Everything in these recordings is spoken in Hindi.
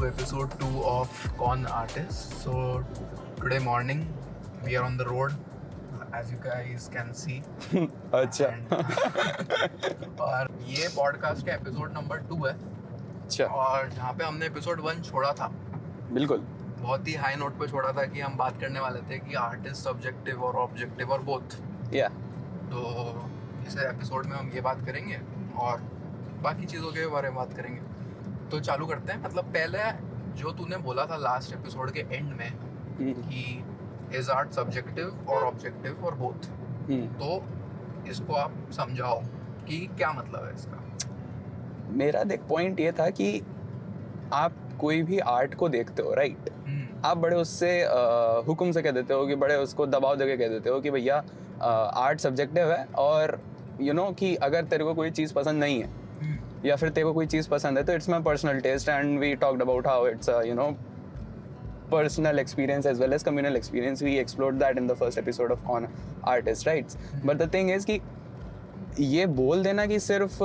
Episode 2 of Con Artist. So today morning we are on the road, as you guys can see. अच्छा और ये पॉडकास्ट का एपिसोड नंबर 2 है। अच्छा, और जहाँ पे हमने एपिसोड 1 छोड़ा था, बिल्कुल बहुत ही हाई नोट पे छोड़ा था कि हम बात करने वाले थे कि आर्ट इज सब्जेक्टिव और ऑब्जेक्टिव और बोथ। या तो इस एपिसोड में हम ये बात करेंगे और बाकी चीज़ों के बारे में बात करेंगे। तो चालू करते हैं। मतलब पहले जो तूने बोला था लास्ट एपिसोड के एंड में कि इज आर्ट सब्जेक्टिव और ऑब्जेक्टिव और बोथ, तो इसको आप समझाओ कि क्या मतलब है इसका। मेरा देख पॉइंट ये था कि आप कोई भी आर्ट को देखते हो, राइट? आप बड़े उससे हुक्म से कह देते हो कि बड़े उसको दबाव देके कह देते हो कि भैया आर्ट सब्जेक्टिव है, और यू नो कि अगर तेरे को कोई चीज़ पसंद नहीं है या फिर तेरे को कोई चीज़ पसंद है तो it's my personal taste, and we talked about how it's you know personal experience as well as communal experience. We explored that in the first episode of Con Artist, right? But the thing is कि ये बोल देना कि सिर्फ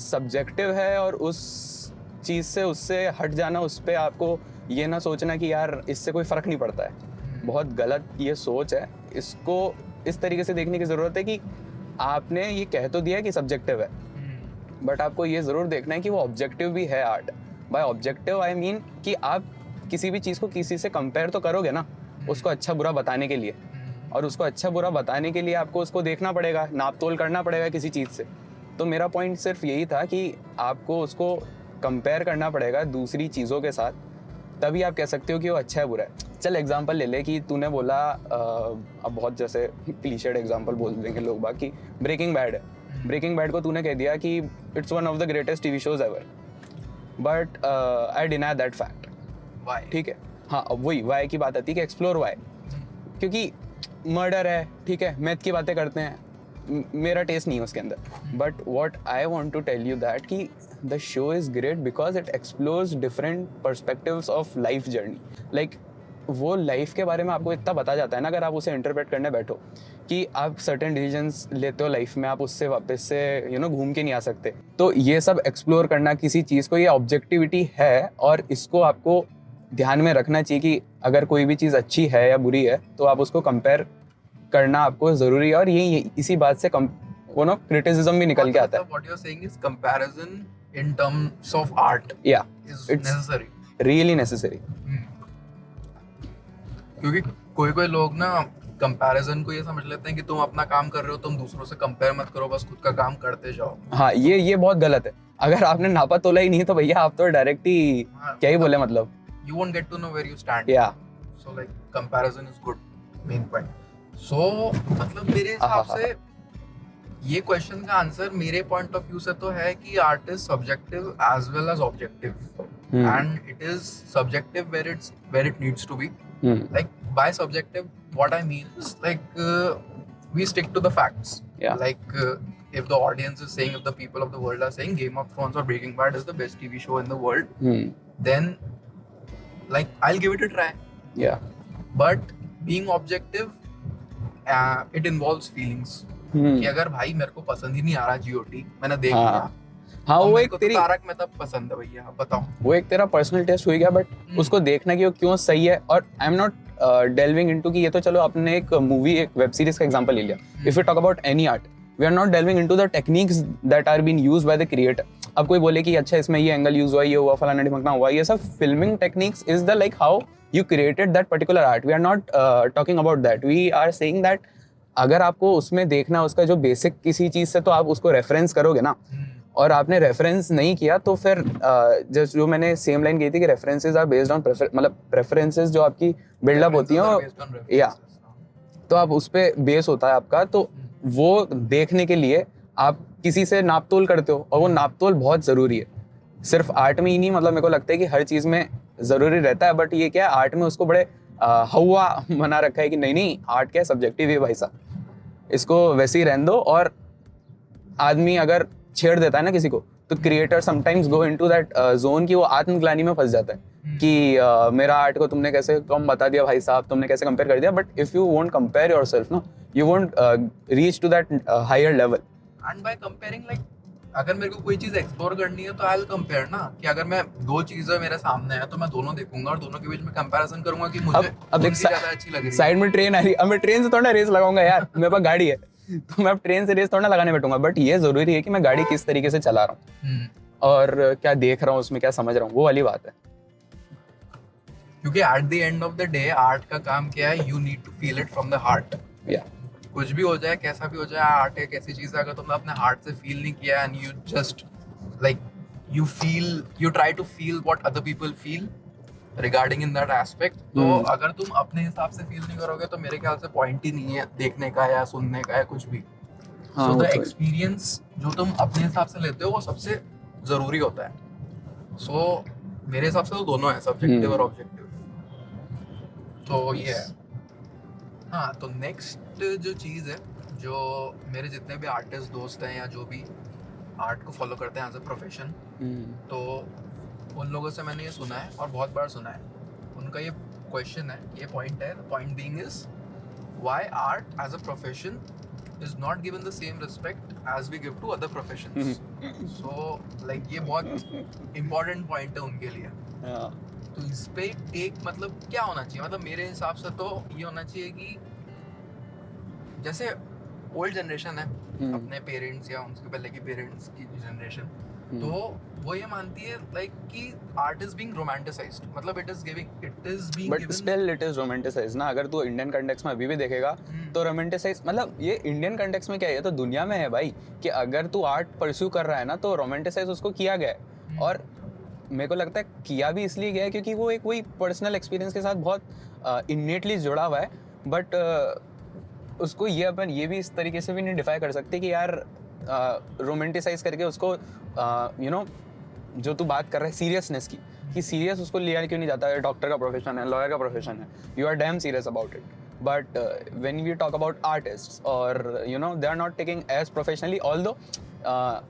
सब्जेक्टिव है और उस चीज़ से उससे हट जाना, उस पर आपको ये ना सोचना कि यार इससे कोई फ़र्क नहीं पड़ता है, बहुत गलत ये सोच है। इसको इस तरीके से देखने की ज़रूरत है कि आपने ये कह तो दिया कि सब्जेक्टिव है, बट आपको ये ज़रूर देखना है कि वो ऑब्जेक्टिव भी है art. Bye objective I mean कि आप किसी भी चीज़ को किसी से कंपेयर तो करोगे ना, उसको अच्छा बुरा बताने के लिए, और उसको अच्छा बुरा बताने के लिए आपको उसको देखना पड़ेगा, नाप तोल करना पड़ेगा किसी चीज़ से। तो मेरा पॉइंट सिर्फ यही था कि आपको उसको कंपेयर करना पड़ेगा दूसरी चीज़ों के साथ, तभी आप कह सकते हो कि वो अच्छा है बुरा है। चल एग्जांपल ले ले कि तूने बोला अब बहुत जैसे क्लीशेड एग्जांपल बोल देंगे लोग बाकी, ब्रेकिंग बैड है। ब्रेकिंग बैड को तूने कह दिया कि it's one of the greatest TV shows ever, but I deny that fact. Why? ठीक है, हाँ, अब वही वाई की बात आती है कि एक्सप्लोर वाई, क्योंकि मर्डर है, ठीक है, मैथ की बातें करते हैं, मेरा टेस्ट नहीं है उसके अंदर। But what I want to tell you that कि the show is great because it explores different perspectives of life journey. Like वो लाइफ के बारे में आपको इतना बता जाता है ना, अगर आप उसे इंटरप्रेट करने बैठो, कि आप सर्टेन डिसीजंस लेते हो लाइफ में, आप उससे वापस से यू नो घूम के नहीं आ सकते। तो ये सब एक्सप्लोर करना किसी चीज़ को, ये ऑब्जेक्टिविटी है, और इसको आपको ध्यान में रखना चाहिए कि अगर कोई भी चीज़ अच्छी है या बुरी है तो आप उसको कंपेयर करना आपको ज़रूरी है। और यही इसी बात से वो नो क्रिटिसिज्म भी निकल के आता है। What you're saying is comparison in terms of art is necessary. Really necessary. क्योंकि कोई लोग ना कंपैरिजन को ये समझ लेते हैं कि तुम अपना काम कर रहे हो, तुम दूसरों से कंपेयर मत करो, बस खुद का काम करते जाओ। हाँ, ये बहुत गलत है। अगर आपने नापा तोला ही नहीं तो भैया आप तो डायरेक्ट ही क्या ही बोले, मतलब you won't get to know where you stand. Yeah. So like comparison is good, main point. So मतलब मेरे हिसाब से ये क्वेश्चन का आंसर मेरे पॉइंट ऑफ व्यू से तो है कि art is subjective as well as objective, and it is subjective where it needs to be. Like by subjective what I mean is like we stick to the facts. Like if the audience is saying, if the people of the world are saying Game of Thrones or Breaking Bad is the best TV show in the world, then like I'll give it a try. Yeah. But being objective, it involves feelings. कि अगर भाई मेरे को पसंद ही नहीं आ रहा GOT, मैंने देख लिया, हाँ, वो एक तेरी तारक मेहता पसंद है भैया, बताओ, वो एक तेरा पर्सनल टेस्ट हो गया, बट उसको देखना कि वो क्यों सही है। और I am not delving into कि ये तो चलो आपने एक मूवी, एक वेब सीरीज का एग्जांपल ले लिया। If you talk about any art, we are not delving into the techniques that are been used by the creator. अब कोई बोले कि अच्छा इसमें ये एंगल यूज हुआ, ये हुआ, फलाना ढिमकना हुआ, ये सब filming techniques is the like how you created that particular art. We are not talking about that. We are saying that अगर आपको उसमें देखना उसका जो बेसिक किसी चीज़ से, तो आप उसको रेफरेंस करोगे ना, और आपने रेफरेंस नहीं किया तो फिर जस्ट जो मैंने सेम लाइन कही थी कि रेफरेंसेस आर बेस्ड ऑन मतलब प्रेफरेंसेस जो आपकी बिल्डअप होती हैं, या तो आप उस पर बेस होता है आपका, तो वो देखने के लिए आप किसी से नापतोल करते हो, और वो नापतोल बहुत ज़रूरी है। सिर्फ आर्ट में ही नहीं, मतलब मेरे को लगता है कि हर चीज़ में ज़रूरी रहता है, बट ये क्या है, आर्ट में उसको बड़े हवा बना रखा है कि नहीं नहीं आर्ट क्या सब्जेक्टिव है भाई साहब, इसको वैसे ही रहने दो। और आदमी अगर छेड़ देता है ना किसी को, तो creator sometimes go into that zone कि वो आत्मग्लानि में फंस जाता है कि मेरा आर्ट को तुमने कैसे कम बता दिया भाई साहब, तुमने कैसे कंपेयर कर दिया। But if you won't compare yourself ना, you won't reach to that higher level. And by comparing like अगर मेरे को कोई चीज एक्सप्लोर करनी है तो आई विल कंपेयर ना, कि अगर मैं दो चीजें मेरे सामने है तो मैं दोनों देखूंगा और दोनों के बीच में कंपैरिजन करूंगा कि मुझे अब देख ज्यादा अच्छी लग रही है। साइड में ट्रेन आ रही है, अब मैं ट्रेन से थोड़ा ना रेस लगाऊंगा यार, मेरे पास गाड़ी है तो मैं अब ट्रेन से रेस थोड़ा ना लगाने बैठूंगा। बट ये जरूरी है कि मैं गाड़ी किस तरीके से चला रहा हूँ और क्या देख रहा हूँ उसमें, क्या समझ रहा हूँ, वो वाली बात है। क्योंकि at the end of the day art का काम क्या है, you need to feel it from the heart. या कुछ भी हो जाए, कैसा भी हो जाए, आर्ट एक ऐसी चीज है अगर तुमने अपने हार्ट से फील नहीं किया and you just like you try to feel what other people feel regarding in that aspect, तो अगर तुम अपने हिसाब से फील नहीं करोगे तो मेरे ख्याल से पॉइंट ही नहीं है देखने का या सुनने का या कुछ भी। सो द एक्सपीरियंस जो तुम अपने हिसाब से लेते हो वो सबसे जरूरी होता है। सो मेरे हिसाब से तो दोनों है, सब्जेक्टिव और ऑब्जेक्टिव। तो ये है। हाँ, तो नेक्स्ट जो चीज़ है, जो मेरे जितने भी आर्टिस्ट दोस्त हैं या जो भी आर्ट को फॉलो करते हैं एज अ प्रोफेशन, तो उन लोगों से मैंने ये सुना है और बहुत बार सुना है, उनका ये क्वेश्चन है, ये पॉइंट है, point being is why art as a profession is not given the same respect as we give to other professions. So like ये बहुत इंपॉर्टेंट पॉइंट है उनके लिए। तो इस पे टेक मतलब क्या होना चाहिए, मतलब मेरे हिसाब से तो ये होना चाहिए कि जैसे ओल्ड जनरेशन है, अपने पेरेंट्स या उनके पहले के पेरेंट्स की जनरेशन, तो वो ये मानती है लाइक कि आर्ट इज बीइंग रोमांटिसाइज्ड, मतलब it is being but still it is romanticised ना। अगर तू इंडियन कंटेक्स्ट में अभी भी देखेगा तो रोमांटिसाइज मतलब ये इंडियन कंटेक्स्ट में क्या है, ये तो दुनिया में है भाई, कि अगर तू आर्ट परस्यू कर रहा है ना तो रोमांटिसाइज उसको किया गया है। और मेरे को लगता है किया भी इसलिए गया है क्योंकि वो एक वही पर्सनल एक्सपीरियंस के साथ बहुत इन्नेटली जुड़ा हुआ है। बट उसको ये अपन ये भी इस तरीके से भी नहीं डिफाइन कर सकते कि यार रोमांटिसाइज करके उसको यू नो जो तू बात कर रहा है सीरियसनेस की, कि सीरियस उसको लिया क्यों नहीं जाता है। डॉक्टर का प्रोफेशन है, लॉयर का प्रोफेशन है, you are damn serious about it. But when we talk about artists और you know they are not taking as professionally, although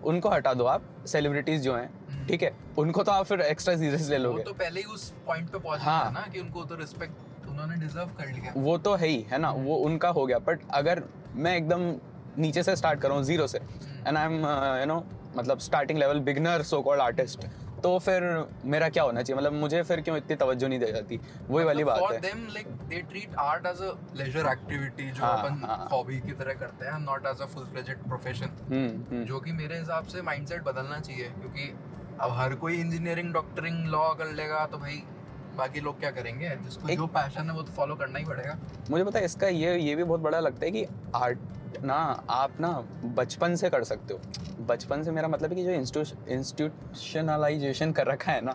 उनको हटा दो आप, सेलिब्रिटीज जो हैं, ठीक है, उनको तो आप फिर एक्स्ट्रा सीरियस ले लोगे। वो तो पहले ही उस पॉइंट पे पहुंच गया ना कि उनको तो रिस्पेक्ट उन्होंने डिजर्व कर लिया, वो तो है ही है ना, वो उनका हो गया। बट अगर मैं एकदम नीचे से स्टार्ट कर रहा हूँ, जीरो से, and I am you know मतलब starting level beginner so called artist, तो फिर मेरा क्या होना चाहिए, मतलब मुझे फिर क्यों इतनी तवज्जो नहीं दी जाती, वही वाली बात है। For them like they treat art as a leisure activity जो अपन हॉबी की तरह करते हैं, not as a full fledged profession, जो कि मेरे हिसाब से माइंडसेट बदलना चाहिए। क्योंकि अब हर कोई इंजीनियरिंग, डॉक्टरिंग, लॉ कर लेगा तो भाई बाकी लोग क्या करेंगे, जिसको जो पैशन है वो तो फॉलो करना ही पड़ेगा। मुझे पता है इसका ये भी बहुत बड़ा लगता है कि आर्ट ना आप ना बचपन से कर सकते हो। बचपन से मेरा मतलब है कि जो इंस्टीट्यूशनलाइजेशन कर रखा है ना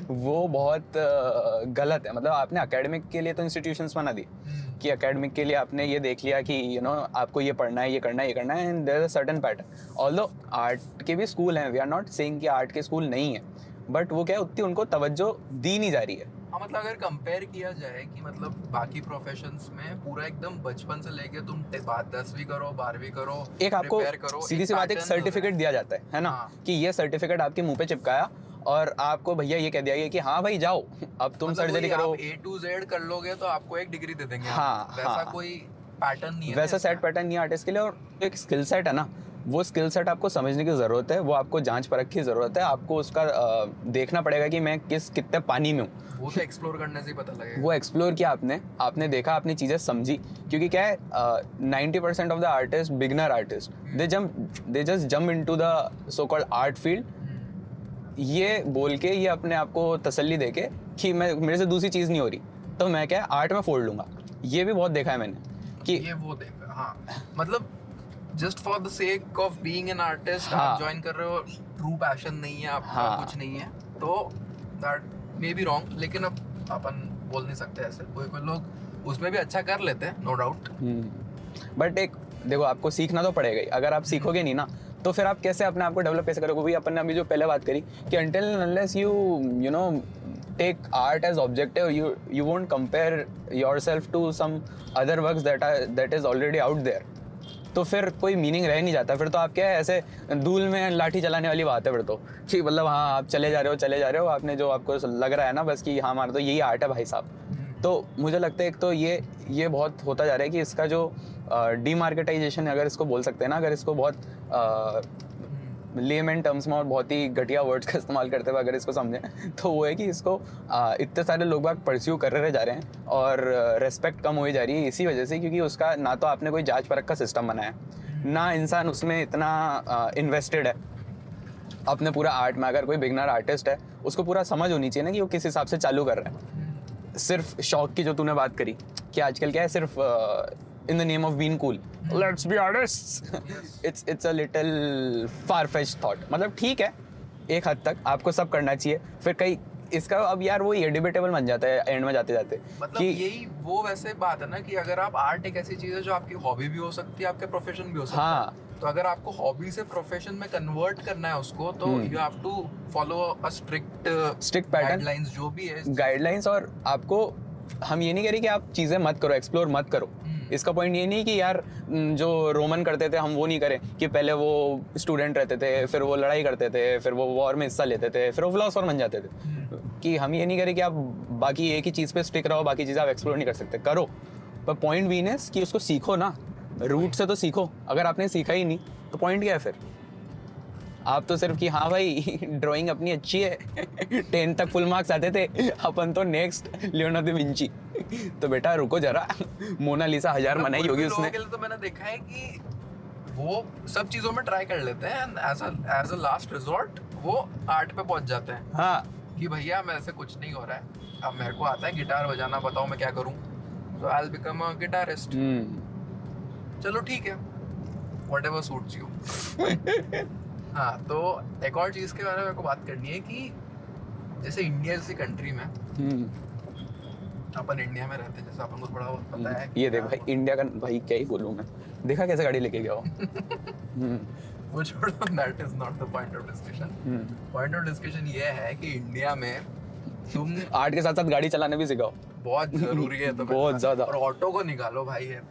वो बहुत गलत है। मतलब आपने एकेडमिक के लिए तो इंस्टीट्यूशंस बना दी कि एकेडमिक के लिए आपने ये देख लिया कि यू नो आपको ये पढ़ना है, ये करना है, ये करना है, and there is a certain pattern. Although art के भी स्कूल हैं, वी आर नॉट सेइंग कि आर्ट के स्कूल नहीं है, बट वो क्या उतनी उनको तवज्जो दी नहीं जा रही है। हाँ, मतलब अगर कंपेयर किया जाए कि मतलब बाकी प्रोफेशंस में पूरा एकदम बचपन से लेके तुम 10वीं करो, 12वीं करो, एक आपको सीधी सी बात एक सर्टिफिकेट दिया जाता है ना, कि ये सर्टिफिकेट आपके मुंह पे चिपकाया और आपको भैया ये कह दिया गया कि हाँ भाई जाओ अब तुम सर्जरी करो, A to Z कर लोगे तो आपको एक डिग्री दे देंगे। हाँ, वैसा कोई पैटर्न नहीं है, वैसा सेट पैटर्न नहीं है आर्टिस्ट के लिए। और एक स्किल सेट है ना, वो स्किल सेट आपको समझने की ज़रूरत है, वो आपको जांच परख की ज़रूरत है, आपको उसका देखना पड़ेगा कि मैं कितने पानी में हूँ। वो तो एक्सप्लोर करने से ही पता लगेगा। वो एक्सप्लोर किया आपने देखा, आपने चीज़ें समझी। क्योंकि क्या है 90% of the artist, beginner artist, they just jump into the so called art field, ये बोल के, ये अपने आप को तसल्ली दे के कि मेरे से दूसरी चीज़ नहीं हो रही तो मैं क्या आर्ट में फोड़ लूँगा। ये भी बहुत देखा है मैंने कि ये वो देखा। हाँ, मतलब just for the sake of being an artist आप ज्वाइन कर रहे हो, ट्रू पैशन नहीं है आपका, कुछ नहीं है, तो दैट मे बी रॉन्ग। लेकिन अब अपन बोल नहीं सकते ऐसे, कोई लोग उसमें भी अच्छा कर लेते हैं, नो डाउट। बट एक देखो, आपको सीखना तो पड़ेगा ही। अगर आप सीखोगे नहीं ना तो फिर आप कैसे अपने आप को डेवलप कैसे करोगे? वही अपन ने अभी जो पहले बात करी कि until unless you know take art as objective, you won't compare yourself to some other works that is already out there. तो फिर कोई मीनिंग रह नहीं जाता, फिर तो आप क्या है ऐसे धूल में लाठी चलाने वाली बात है फिर तो कि मतलब हाँ आप चले जा रहे हो आपने जो आपको लग रहा है ना बस कि हाँ हमारा तो यही आर्ट है भाई साहब। तो मुझे लगता है एक तो ये बहुत होता जा रहा है कि इसका जो डीमार्केटाइजेशन अगर इसको बोल सकते हैं ना, अगर इसको बहुत लेमन टर्म्स में और बहुत ही घटिया वर्ड्स का इस्तेमाल करते हुए अगर इसको समझें तो वो है कि इसको इतने सारे लोग बाग परस्यू कर रहे जा रहे हैं और रेस्पेक्ट कम हो जा रही है इसी वजह से क्योंकि उसका ना तो आपने कोई जांच परख का सिस्टम बनाया ना इंसान उसमें इतना इन्वेस्टेड है अपने पूरा आर्ट में। अगर कोई बिगनर आर्टिस्ट है उसको पूरा समझ होनी चाहिए ना कि वो किस हिसाब से चालू कर रहा है। सिर्फ शौक की जो तूने बात करी कि आजकल क्या है सिर्फ in the name of being cool, let's be honest, it's a little far-fetched thought। मतलब ठीक है एक हद तक आपको सब करना चाहिए, फिर कई इसका अब यार वो ये डिबेटेबल बन जाता है एंड में जाते जाते मतलब कि यही वो वैसे बात है ना कि अगर आप आर्ट एक ऐसी चीज है जो आपकी हॉबी भी हो सकती है आपके प्रोफेशन भी हो सकता हाँ है। तो अगर आपको हॉबी से प्रोफेशन में कन्वर्ट करना है उसको तो you have to follow a strict pattern guidelines जो भी है गाइडलाइंस। और आपको हम ये नहीं कह रहे कि आप चीजें मत करो, एक्सप्लोर मत करो। इसका पॉइंट ये नहीं कि यार जो रोमन करते थे हम वो नहीं करें कि पहले वो स्टूडेंट रहते थे फिर वो लड़ाई करते थे फिर वो वॉर में हिस्सा लेते थे फिर वो फिलोसोफर बन जाते थे, कि हम ये नहीं करें कि आप बाकी एक ही चीज़ पे स्टिक रहो बाकी चीज़ें आप एक्सप्लोर नहीं कर सकते, करो पर पॉइंट वीनेस कि उसको सीखो ना, रूट से तो सीखो। अगर आपने सीखा ही नहीं तो पॉइंट क्या है फिर? आप तो सिर्फ कि हाँ भाई ड्राइंग अपनी अच्छी है 10 तक फुल मार्क्स आते थे अपन तो नेक्स्ट लियोनार्डो दा विंची। तो बेटा रुको जरा, मोनालिसा 1000 बनाई होगी उसने। तो मैंने देखा है कि वो सब चीजों में ट्राई कर लेते हैं एज अ लास्ट रिजॉर्ट वो आर्ट पे पहुंच जाते हैं। हाँ कि भैया मेरे से कुछ नहीं हो रहा है, अब मेरे को आता है गिटार बजाना, बताओ मैं क्या करूं, तो I will become a guitarist. चलो ठीक है, व्हाटएवर सूट्स यू। हाँ तो एक और चीज के बारे में मेरे को बात करनी है कि जैसे इंडिया जैसी कंट्री में अपन इंडिया में रहते हैं, जैसे अपन को थोड़ा बहुत पता है ये देख भाई इंडिया का भाई क्या ही बोलूं मैं, देखा कैसे गाड़ी लेके गया हो। वो छोड़ो, that is not the point of discussion. Point of discussion ये है कि इंडिया में तुम आर्ट के साथ साथ गाड़ी चलाने भी सिखाओ, बहुत जरूरी है। तो बहुत ज्यादा। और ऑटो को निकालो भाई, है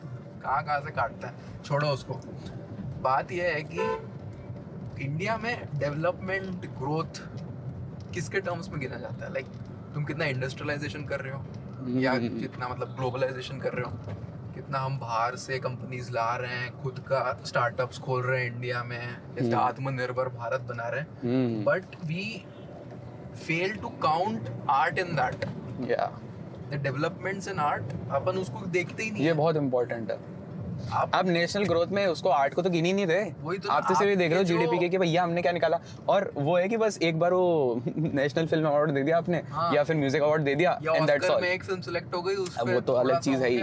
कहाँ से काटता है, छोड़ो उसको। बात ये है कि इंडिया में डेवलपमेंट ग्रोथ किसके टर्म्स में गिना जाता है? लाइक तुम कितना इंडस्ट्रियलाइजेशन कर रहे हो या कितना मतलब ग्लोबलाइजेशन कर रहे हो, कितना हम बाहर से कंपनीज ला रहे हैं, खुद का स्टार्टअप्स खोल रहे हैं इंडिया में, जैसे आत्मनिर्भर भारत बना रहे हैं, but we fail to count art in that. The developments in art अपन उसको देखते ही नहीं। ये बहुत इंपॉर्टेंट है। आप नेशनल ग्रोथ में उसको आर्ट को तो गिन ही नहीं रहे, तो आप तो सिर्फ देख रहे हो जीडीपी के कि भैया हमने क्या निकाला। और वो है कि बस एक बार वो नेशनल फिल्म अवार्ड दे दिया आपने, या फिर म्यूजिक अवार्ड दे दिया एंड दैट्स ऑल। एक फिल्म सिलेक्ट हो गई उस पे, वो तो अलग चीज है ही।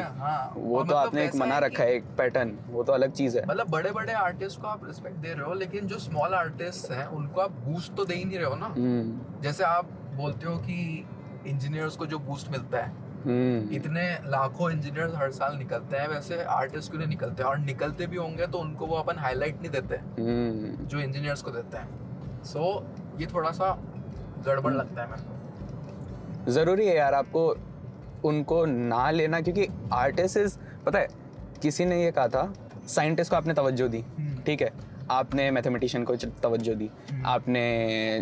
वो तो आपने एक मना रखा है एक पैटर्न, वो तो अलग चीज है। मतलब बड़े बड़े आर्टिस्ट को आप रिस्पेक्ट दे रहे हो, लेकिन जो स्मॉल आर्टिस्ट हैं उनको आप बूस्ट तो दे ही नहीं रहे हो ना। जैसे आप बोलते हो कि इंजीनियर्स को जो बूस्ट मिलता है, इतने लाखों इंजीनियर्स हर साल निकलते हैं, वैसे आर्टिस्ट क्यों नहीं निकलते? और निकलते भी होंगे तो उनको वो अपन हाईलाइट नहीं देते जो इंजीनियर्स को देते हैं। सो ये थोड़ा सा गड़बड़ लगता है मेरे को। जरूरी है यार आपको उनको ना लेना, क्योंकि आर्टिस्ट पता है किसी ने ये कहा था, साइंटिस्ट को आपने तवज्जो दी, ठीक है, आपने मैथमेटिशियन को तवज्जो दी, आपने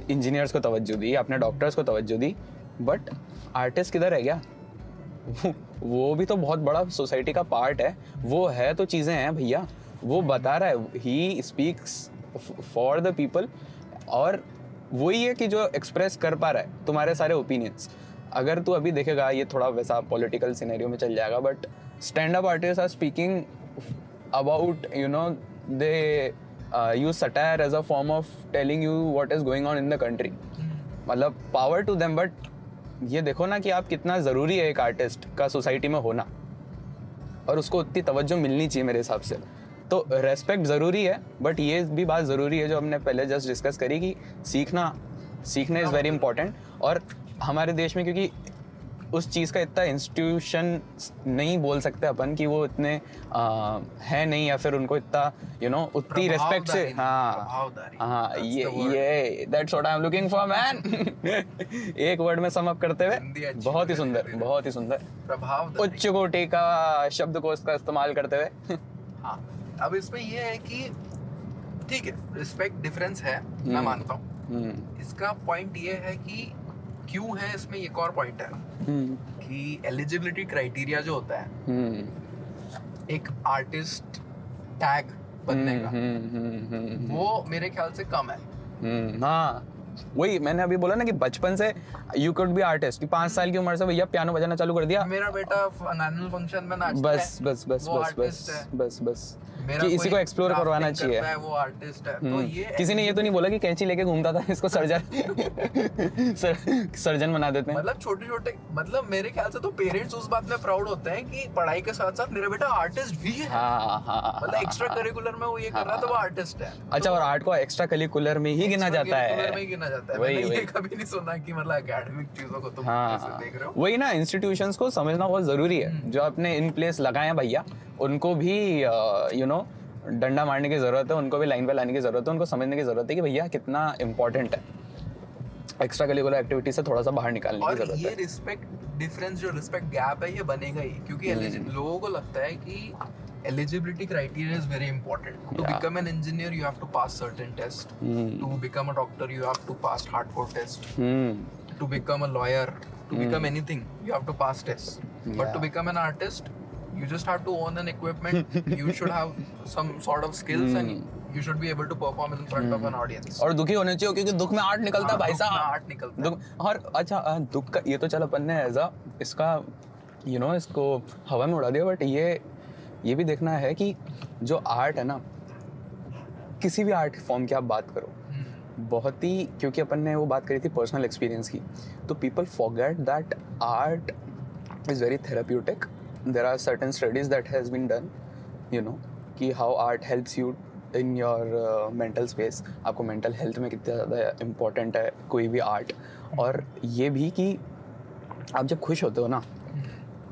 इंजीनियर्स को तवज्जो दी, आपने डॉक्टर्स को तवज्जो दी, बट आर्टिस्ट किधर है क्या? वो भी तो बहुत बड़ा सोसाइटी का पार्ट है, वो है तो चीज़ें हैं भैया, वो बता रहा है, he speaks for the people, और वही है कि जो एक्सप्रेस कर पा रहा है तुम्हारे सारे ओपिनियंस। अगर तू अभी देखेगा, ये थोड़ा वैसा पॉलिटिकल सिनेरियो में चल जाएगा, but stand up artist are speaking about you know they use satire as a form of telling you what is going on in the country. मतलब पावर टू देम, बट ये देखो ना कि आप कितना ज़रूरी है एक आर्टिस्ट का सोसाइटी में होना, और उसको उतनी तवज्जो मिलनी चाहिए मेरे हिसाब से। तो रेस्पेक्ट ज़रूरी है, बट ये भी बात ज़रूरी है जो हमने पहले जस्ट डिस्कस करी कि सीखना इज़ वेरी इंपॉर्टेंट। और हमारे देश में क्योंकि उस चीज़ का इतना इंस्टीट्यूशन नहीं बोल सकते अपन कि वो इतने है नहीं, या फिर उनको इतना उतनी रेस्पेक्ट से, हाँ ये that's what I am looking for man. एक वर्ड में सम अप करते हुए, बहुत ही सुंदर प्रभावदारी, उच्च कोटि का शब्दकोश का इस्तेमाल करते हुए। हाँ, अब इसमें ये है कि ठीक है, रिस्पेक्ट डिफरेंस है, मैं मानता हूँ। इसका पॉइंट ये है कि क्यों है, इसमें एक और पॉइंट है कि एलिजिबिलिटी क्राइटेरिया जो होता है एक आर्टिस्ट टैग बनने का, वो मेरे ख्याल से कम है। हाँ, वही मैंने अभी बोला ना कि बचपन से यू कुड बी आर्टिस्ट, कि 5 साल की उम्र से भैया पियानो बजाना चालू कर दिया, मेरा बेटा एनुअल फंक्शन में नाचता बस है, बस बस वो बस artist है। बस बस मेरा कि इसी को कोई एक्सप्लोर करवाना crafting चाहिए। करता है, वो आर्टिस्ट है। तो ये किसी ने ये तो नहीं बोला कि कैंची लेके घूमता था इसको सर्जन सर्जन बना देते हैं। मतलब छोटे छोटे, मतलब मेरे ख्याल से तो पेरेंट्स उस बात में प्राउड होते हैं कि पढ़ाई के साथ साथ मेरा बेटा आर्टिस्ट भी है। हाँ, मतलब एक्स्ट्रा करिकुलर में वो ये कर रहा है तो वो आर्टिस्ट है। अच्छा, और आर्ट को एक्स्ट्रा करिकुलर में ही गिना जाता है, Extracurricular में ही गिना जाता है। मैंने ये कभी नहीं सुना कि मतलब एकेडमिक चीजों को तुम ऐसे देख रहे हो। वही ना, इंस्टीट्यूशंस को समझना बहुत जरूरी है। जो आपने इन प्लेस लगाए हैं भैया, उनको भी डंडा मारने की जरूरत है, उनको भी लाइन पे लाने की जरूरत है, उनको समझने की जरूरत है कि भैया कितना इम्पोर्टेंट है एक्स्ट्रा करिकुलर एक्टिविटी से थोड़ा सा बाहर निकालने की जरूरत है। ये रिस्पेक्ट डिफरेंस, जो रिस्पेक्ट गैप है, ये बनेगा ही, क्योंकि लोगों को लगता है कि eligibility criteria is very important. To become an engineer, you have to pass certain tests. To become a doctor, you have to pass hardcore tests. To become a lawyer, to become anything, you have to pass tests. But to become an artist, you just have to own an equipment. You should have some sort of skills and you should be able to perform in front of an audience. और दुखी होने चाहिए, क्योंकि दुख में आर्ट निकलता है भाई साहब। आर्ट निकलता है। दुख, और अच्छा दुख का ये तो चल अपन ने एज इसका इसको हवा में उड़ा दिया, बट ये भी देखना है कि जो आर्ट है ना, किसी भी आर्ट फॉर्म की आप बात करो, बहुत ही, क्योंकि अपन ने वो बात करी थी पर्सनल एक्सपीरियंस की, तो people forget that art is very therapeutic. There are certain studies that has been done, कि how art helps you in your mental space, आपको मेंटल हेल्थ में कितना ज़्यादा इम्पोर्टेंट है कोई भी आर्ट। और ये भी कि आप जब खुश होते हो ना,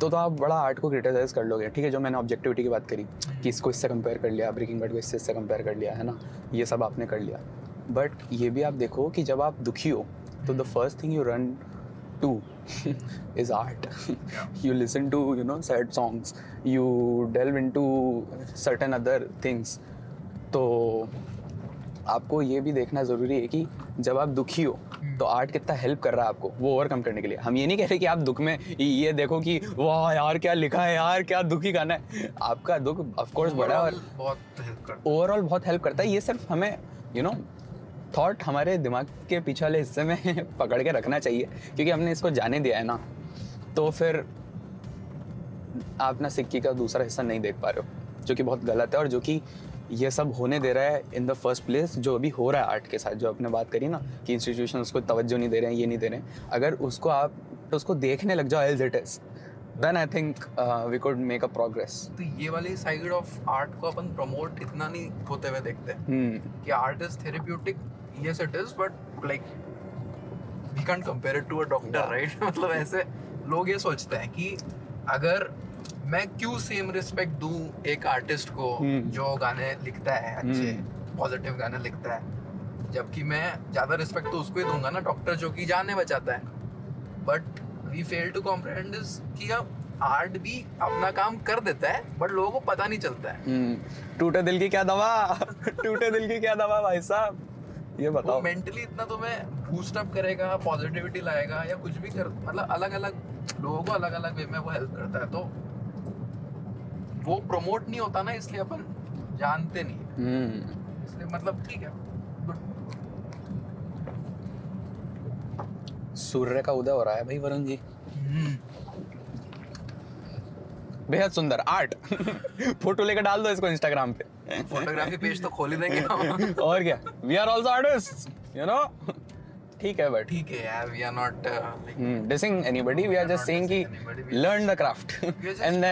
तो आप बड़ा आर्ट को क्रिटिसाइज कर लोगे। ठीक है, जो मैंने ऑब्जेक्टिविटी की बात करी कि इसको इससे कंपेयर कर लिया, ब्रेकिंग बैड को इससे कंपेयर कर लिया, है ना, ये सब आपने कर लिया। बट ये भी आप देखो कि जब आप दुखी हो तो the first thing you run to is art. You listen to sad songs, you delve into certain other things. तो आपको ये भी देखना ज़रूरी है कि जब आप दुखी हो तो आर्ट कितना हेल्प कर रहा है आपको वो ओवरकम करने के लिए। हम ये नहीं कह रहे कि आप दुख में ये देखो कि वाह यार क्या लिखा है यार, क्या दुखी गाना है। आपका दुख ऑफ कोर्स बड़ा और बहुत हेल्प करता है, ओवरऑल बहुत हेल्प करता है। ये सिर्फ हमें थॉट हमारे दिमाग के पीछे वाले हिस्से में पकड़ के रखना चाहिए, क्योंकि हमने इसको जाने दिया है ना, तो फिर आप ना सिक्की का दूसरा हिस्सा नहीं देख पा रहे हो, जो कि बहुत गलत है, और जो कि ये सब होने दे रहा है इन द फर्स्ट प्लेस। जो अभी हो रहा है आर्ट के साथ, जो आपने बात करी ना कि इंस्टीट्यूशन उसको तवज्जो नहीं दे रहे हैं, ये नहीं दे रहे हैं, अगर उसको आप तो उसको देखने लग जाओ as it is, then I think we could make a progress. तो ये वाली साइड ऑफ आर्ट को अपन प्रमोट इतना नहीं होते हुए देखते कि art is therapeutic, yes it is, but like we can't compare it to a doctor, right? मतलब ऐसे लोग ये सोचते हैं कि अगर मैं क्यों सेम रिस्पेक्ट दूं एक आर्टिस्ट को जो गाने लिखता है अच्छे पॉजिटिव गाने लिखता है, जबकि मैं ज्यादा रिस्पेक्ट तो उसको ही दूंगा ना, डॉक्टर जो कि जाने बचाता है। But we fail to comprehend this कि अब आर्ट भी अपना काम कर देता है, बट लोगों को पता नहीं चलता है। टूटे दिल की क्या दवा टूटे दिल की क्या दवा भाई साहब, ये बताओ। मेंटली इतना तुम्हें बूस्ट अप करेगा, पॉजिटिविटी लाएगा, या कुछ भी कर, मतलब अलग अलग लोगों को अलग अलग वे में वो हेल्प करता है। तो वो प्रमोट नहीं होता ना, इसलिए अपन जानते नहीं। इसलिए मतलब ठीक है, सूर्य का उदय हो रहा है भाई वरुण जी, बेहद सुंदर आर्ट। फोटो लेकर डाल दो इसको इंस्टाग्राम पे, फोटोग्राफी पेज तो खोल ही देंगे हम। और क्या, वी आर आल्सो आर्टिस्ट, ठीक है, बट ठीक है यार, we are not dissing anybody, we are just saying कि learn the craft and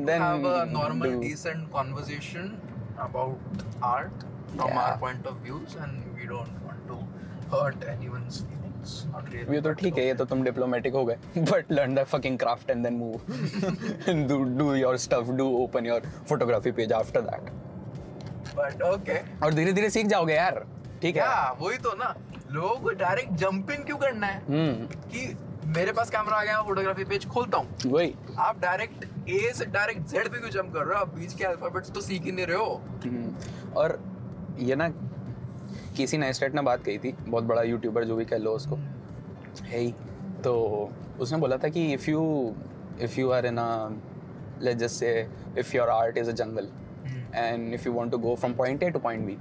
then have a normal decent conversation about art from our point of views, and we don't want to hurt anyone's feelings. It's not really. ये तो ठीक है, ये तो तुम डिप्लोमेटिक हो गए, but learn the fucking craft and then move do your stuff, do open your photography page after that, But okay. और धीरे धीरे सीख जाओगे यार, ठीक है। Yeah, वही तो ना, लोगों को डायरेक्ट जंप इन क्यों करना है कि मेरे पास कैमरा आ गया, फोटोग्राफी पेज खोलता हूँ। वही आप डायरेक्ट ए से डायरेक्ट जेड पे क्यों जंप कर रहे हो? आप बीच के अल्फाबेट्स तो सीख ही नहीं रहे हो। और ये ना किसी नेस्टेट ने बात कही थी, बहुत बड़ा यूट्यूबर जो भी कह लो उसको, है ही, तो उसने बोला था कि if you are in a, let's just say if your art is a jungle and if you want to go from point A to point B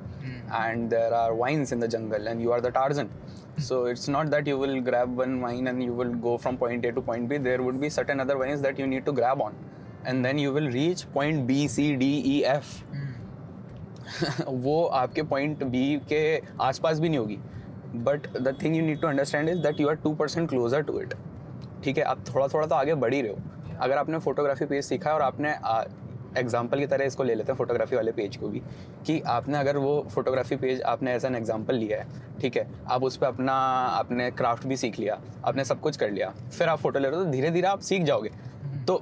and there are vines in the jungle and you are the Tarzan, so it's not that you will grab one vine and you will go from point A to point B. There would be certain other vines that you need to grab on and then you will reach point B, C, D, E, F. वो आपके point B के आसपास भी नहीं होगी, but the thing you need to understand is that you are 2% closer to it. ठीक है, आप थोड़ा थोड़ा तो आगे बढ़ ही रहे हो। अगर आपने फोटोग्राफी पेज सीखा है और आपने एग्जाम्पल की तरह इसको ले लेते हैं फोटोग्राफी वाले पेज को भी, कि आपने अगर वो फोटोग्राफी पेज आपने एज एन एग्जाम्पल लिया है, ठीक है, आप उस पर आपने क्राफ्ट भी सीख लिया, आपने सब कुछ कर लिया, फिर आप फोटो ले रहे हो तो धीरे धीरे आप सीख जाओगे। तो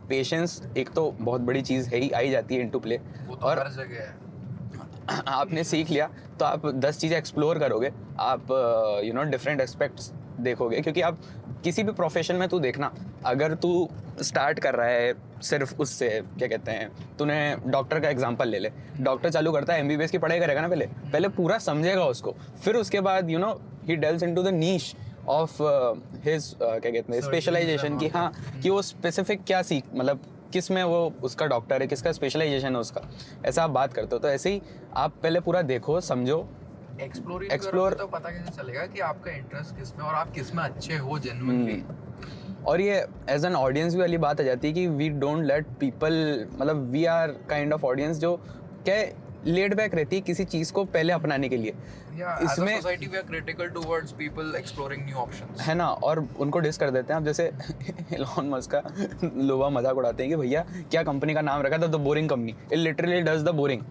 पेशेंस एक तो बहुत बड़ी चीज़ है ही, आई जाती है इनटू प्ले, और हर जगह है। आपने सीख लिया तो आप 10 चीज़ें एक्सप्लोर करोगे, आप यू नो डिफरेंट एस्पेक्ट्स देखोगे, क्योंकि आप किसी भी प्रोफेशन में तू देखना, अगर तू स्टार्ट कर रहा है सिर्फ उससे, क्या कहते हैं, तूने डॉक्टर का एग्जांपल ले ले, डॉक्टर चालू करता है एमबीबीएस की पढ़ाई करेगा ना, पहले पूरा समझेगा उसको, फिर उसके बाद you know he delves into the niche of his क्या कहते हैं स्पेशलाइजेशन, कि हाँ कि वो स्पेसिफिक क्या सीख, मतलब किस में वो उसका डॉक्टर है, किसका स्पेशलाइजेशन है उसका, ऐसा आप बात करते हो। तो ऐसे ही आप पहले पूरा देखो, समझो, एक्सप्लोर तो पता कैसे चलेगा कि आपका इंटरेस्ट किस में और आप किस में अच्छे हो जेन्युइनली। और ये एज एन ऑडियंस भी वाली बात आ जाती है कि वी डोंट लेट पीपल, मतलब we are kind of audience जो क्या लेट बैक रहती है किसी चीज को पहले अपनाने के लिए। इसमें society we are critical towards people exploring new options, है ना, और उनको डिस कर देते हैं। अब जैसे एलोन मस्क का लोग मजाक उड़ाते हैं कि भैया क्या कंपनी का नाम रखा था, the boring company, it literally does the boring,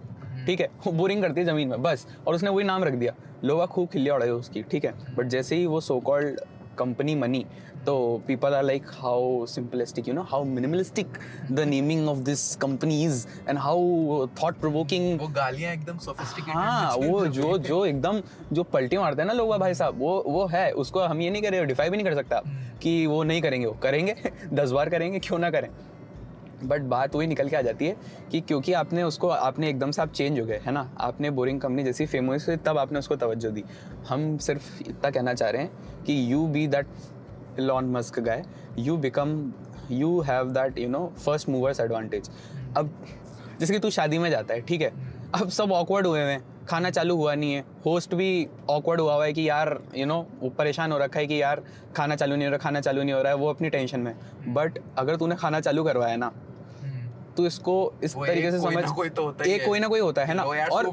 ठीक है, वो बोरिंग करती है जमीन में बस, और उसने वही नाम रख दिया, लोग खूब खिल्लियाँ उड़ाई उसकी, ठीक है। बट जैसे ही वो सो कॉल्ड कंपनी बनी तो people are like how simplistic, you know, how minimalistic the naming of this company is and how thought provoking. वो गालियां एकदम सोफिस्टिकेटेड, हाँ, वो जो एकदम जो पलटी मारते हैं ना लोग, भाई साहब, वो है, उसको हम ये नहीं कर रहे, डिफाई भी नहीं कर सकता कि वो नहीं करेंगे, वो करेंगे 10 बार करेंगे, क्यों ना करें। बट बात वही निकल के आ जाती है कि क्योंकि आपने एकदम से आप चेंज हो गए, है ना, आपने बोरिंग कंपनी जैसी फेमस हुई तब आपने उसको तवज्जो दी। हम सिर्फ इतना कहना चाह रहे हैं कि you be that Elon Musk guy, you have that you know first movers advantage. अब जैसे कि तू शादी में जाता है, ठीक है, अब सब ऑकवर्ड हुए हैं, खाना चालू हुआ नहीं है, होस्ट भी ऑकवर्ड हुआ हुआ है कि यार यू नो वो परेशान हो रखा है कि यार खाना चालू नहीं हो रहा है, वो अपनी टेंशन में। बट अगर तूने खाना चालू करवाया ना, तो इसको इस तरीके से समझ, एक कोई ना कोई होता है ना, और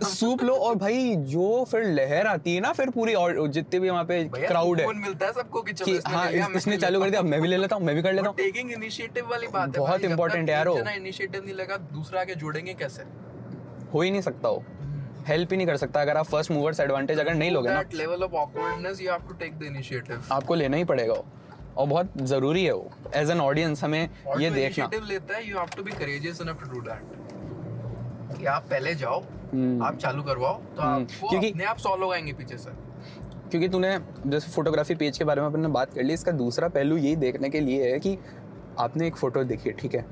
सूप लो, और भाई जो फिर लहर आती है ना, फिर पूरी और जितने भी वहाँ पे क्राउड है, मिलता है सबको कि चलो हाँ इसने चालू कर दिया, मैं भी ले लेता हूँ, मैं भी कर लेता हूँ। टेकिंग इनिशिएटिव वाली बात है, बहुत इंपॉर्टेंट है यार, वो इनिशिएटिव नहीं लगा, दूसरा आगे जोड़ेंगे कैसे, हो ही नहीं सकता, वो हेल्प ही नहीं कर सकता अगर आप फर्स्ट मूवर्स एडवांटेज अगर नहीं लोगे ना। That level of awkwardness you have to take the initiative, आपको लेना ही पड़ेगा वो, और बहुत जरूरी है वो। एज एन ऑडियंस हमें ये देखना, इनिशिएटिव लेता है, you have to be courageous enough to do that, कि आप पहले जाओ, आप चालू करवाओ, तो आपको अपने आप 100 लोग आएंगे पीछे से। क्योंकि तूने जैसे फोटोग्राफी पेज के बारे में अपने बात कर ली, इसका दूसरा पहलू यही देखने के लिए है कि आपने एक फोटो देखी, ठीक है,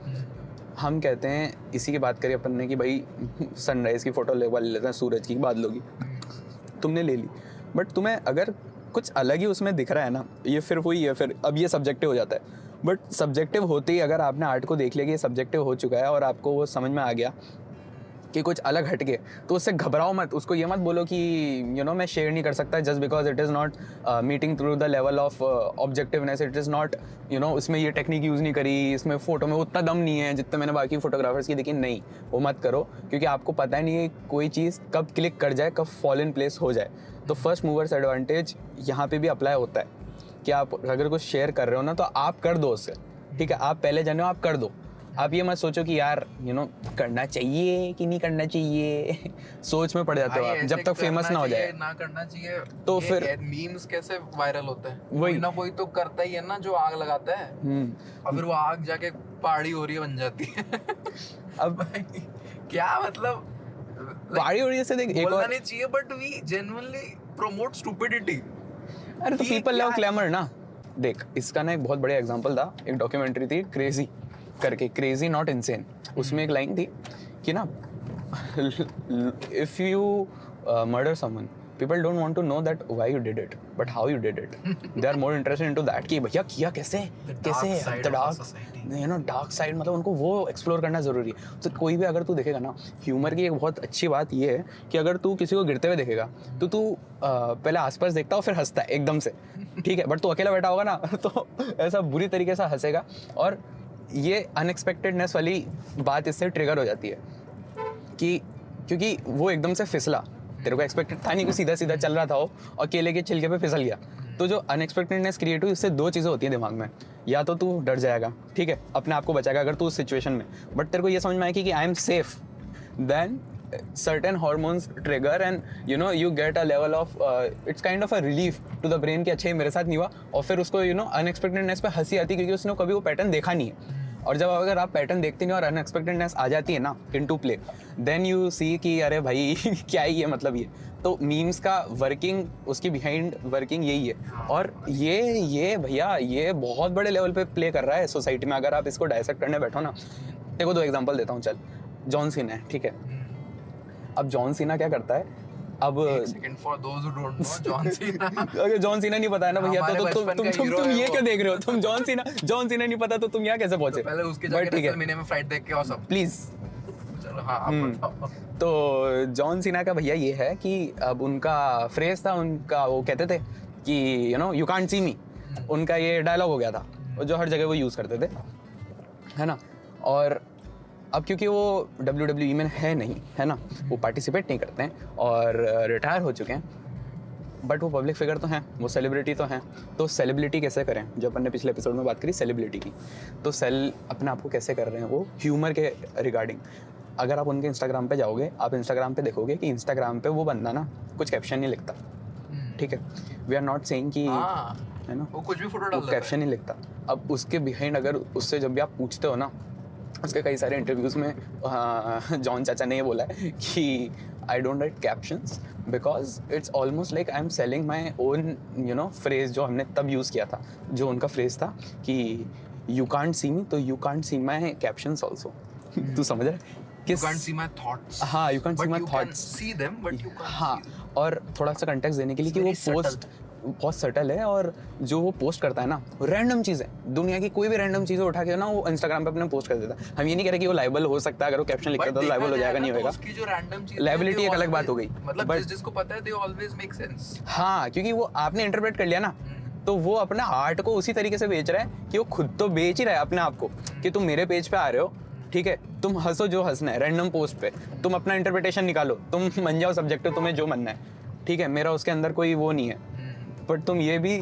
हम कहते हैं इसी की बात करी अपन ने कि भाई सनराइज की फोटो ले लेते हैं, सूरज की, बादलों की, तुमने ले ली, बट तुम्हें अगर कुछ अलग ही उसमें दिख रहा है ना, ये फिर वही है, फिर अब ये सब्जेक्टिव हो जाता है। बट सब्जेक्टिव होते ही अगर आपने आर्ट को देख लिया कि ये सब्जेक्टिव हो चुका है और आपको वो समझ में आ गया कि कुछ अलग हटके, तो उससे घबराओ मत, उसको ये मत बोलो कि यू नो मैं शेयर नहीं कर सकता just because it is not meeting through the level of objectiveness, it is not you know इसमें ये टेक्निक यूज़ नहीं करी, इसमें फ़ोटो में उतना दम नहीं है जितने मैंने बाकी फोटोग्राफर्स की देखी, नहीं, वो मत करो, क्योंकि आपको पता नहीं है कोई चीज़ कब क्लिक कर जाए, कब फॉल इन प्लेस हो जाए। तो फर्स्ट मूवर्स एडवांटेज यहाँ पे भी अप्लाई होता है कि आप अगर कुछ शेयर कर रहे हो ना, तो आप कर दो उससे, ठीक है, आप पहले जाने हो, आप कर दो, आप ये मत सोचो कि यार करना चाहिए कि नहीं करना चाहिए सोच में पड़ जाते हो भाई आप ऐसे जब तक फेमस ना हो चाहिए, जाए। ना करना चाहिए। तो ये फिर मीम्स कैसे वायरल होते हैं, वही। कोई ना कोई तो करता ही है ना जो आग लगाता है, और फिर वो आग जाके पहाड़ी हो रही बन जाती है। अब भाई, क्या मतलब पहाड़ी उड़ी से देख एक बोलना और नहीं चाहिए, but we genuinely promote stupidity. अरे तो ये पीपल क्या लव है? ग्लैमर ना। देख इसका ना एक बहुत बढ़िया एग्जांपल था, एक डॉक्यूमेंट्री थी क्रेजी करके, क्रेजी नॉट इनसेन। उसमें एक लाइन थी कि ना if you murder someone people don't want to know that why you did it but how you did it. They are more interested into that कि भैया किया कैसे कैसे side the of our dark society. dark side, मतलब उनको वो एक्सप्लोर करना जरूरी है। तो कोई भी अगर तू देखेगा ना, ह्यूमर की एक बहुत अच्छी बात ये है कि अगर तू किसी को गिरते हुए देखेगा तो तू पहले आसपास देखता हो फिर हंसता है एकदम से, ठीक है, बट तू अकेला बैठा होगा ना तो ऐसा बुरी तरीके से हंसेगा, और ये अनएक्सपेक्टेडनेस वाली बात इससे ट्रिगर हो जाती है कि क्योंकि वो एकदम से फिसला, तेरे को एक्सपेक्टेड था नहीं कि सीधा सीधा चल रहा था वो और केले के छिलके पे फिसल गया। तो जो अनएक्सपेक्टेडनेस क्रिएट हुई उससे दो चीज़ें होती हैं दिमाग में, या तो तू डर जाएगा, ठीक है, अपने आप को बचाएगा अगर तू उस सिचुएशन में, बट तेरे को ये समझ में आएगी कि I am safe, then certain hormones trigger and you get a level of it's kind of a relief to the brain कि अच्छा ये मेरे साथ नहीं हुआ, और फिर उसको अनएक्सपेक्टेडनेस पे हंसी आती है क्योंकि उसने कभी वो पैटर्न देखा नहीं है। और जब अगर आप पैटर्न देखते नहीं और अनएक्सपेक्टेडनेस आ जाती है ना into play, then you see कि अरे भाई क्या ही है, मतलब ये तो मीम्स का वर्किंग, उसकी बिहाइंड वर्किंग यही है। और ये भैया ये बहुत बड़े लेवल पे प्ले कर रहा है सोसाइटी में। अगर आप इसको डायसेक्ट करने बैठो ना, देखो दो एग्जांपल देता हूँ, चल जॉन सीना है, ठीक है, अब जॉन सीना क्या करता है, अब second for those who don't know, John Cena अगर जॉन सीना नहीं पता है ना भैया तो तुम ये क्या देख रहे हो, तुम जॉन सीना नहीं पता तो तुम यहाँ कैसे पहुंचे? तो पहले उसके जाके रेसलमेनिया में फाइट देख के आओ सब प्लीज। चलो हाँ आप बताओ। तो जॉन सीना का भैया ये है कि अब उनका फ्रेज था, उनका वो कहते थे कि यू कांट सी मी, उनका ये डायलॉग हो गया था जो हर जगह वो यूज करते थे, है ना। और अब क्योंकि वो WWE में है नहीं, है ना, वो पार्टिसिपेट नहीं करते हैं और रिटायर हो चुके हैं, बट वो पब्लिक फिगर तो हैं, वो सेलिब्रिटी तो हैं। तो सेलिब्रिटी कैसे करें, जो अपन ने पिछले एपिसोड में बात करी सेलिब्रिटी की, तो अपने आप को कैसे कर रहे हैं वो ह्यूमर के रिगार्डिंग। अगर आप उनके इंस्टाग्राम पे जाओगे, आप इंस्टाग्राम पे देखोगे कि इंस्टाग्राम पे वो बंदा ना कुछ कैप्शन नहीं लिखता, ठीक है, वी आर नॉट सेइंग कि है ना वो कुछ भी फोटो डाल देता है, कैप्शन नहीं लिखता। अब उसके बिहाइंड अगर उससे जब भी आप पूछते हो ना, उसके कई सारे इंटरव्यूज़ में जॉन चाचा ने ये बोला है कि I don't write captions because it's almost like I am selling my own phrase, जो हमने तब यूज़ किया था, जो उनका फ्रेज था कि यू कांट सी मी तो you can't see my captions also. तू समझ रहा है? You can't see my thoughts. हाँ, you can't see my But you thoughts. can see them, but you can't हाँ, see them. और थोड़ा सा कंटेक्स्ट देने के लिए कि वो It's very पोस्ट बहुत सटल है, और जो वो पोस्ट करता है ना रैंडम चीज़ें, दुनिया की कोई भी रैंडम चीज़ें उठा के ना वो इंस्टाग्राम पे अपने पोस्ट कर देता है। हम ये नहीं कह रहे कि वो लाइबल हो सकता है, अगर वो कैप्शन लिखता है तो लाइबल हो जाएगा, नहीं होगा। उसकी जो रैंडम चीज़ Liability एक अलग बात हो गई। मतलब But- जिसको पता है they always make sense. हाँ, क्योंकि वो आपने इंटरप्रेट कर लिया ना, तो वो अपना आर्ट को उसी तरीके से बेच रहा है कि वो खुद तो बेच ही रहा है अपने आप को कि तुम मेरे पेज पे आ रहे हो, ठीक है, तुम हंसो जो हंसना है रैंडम पोस्ट पे, तुम अपना इंटरप्रिटेशन निकालो, तुम बन जाओ सब्जेक्ट, तुम्हें जो बनना है, ठीक है, मेरा उसके अंदर कोई वो नहीं है। बट तुम ये भी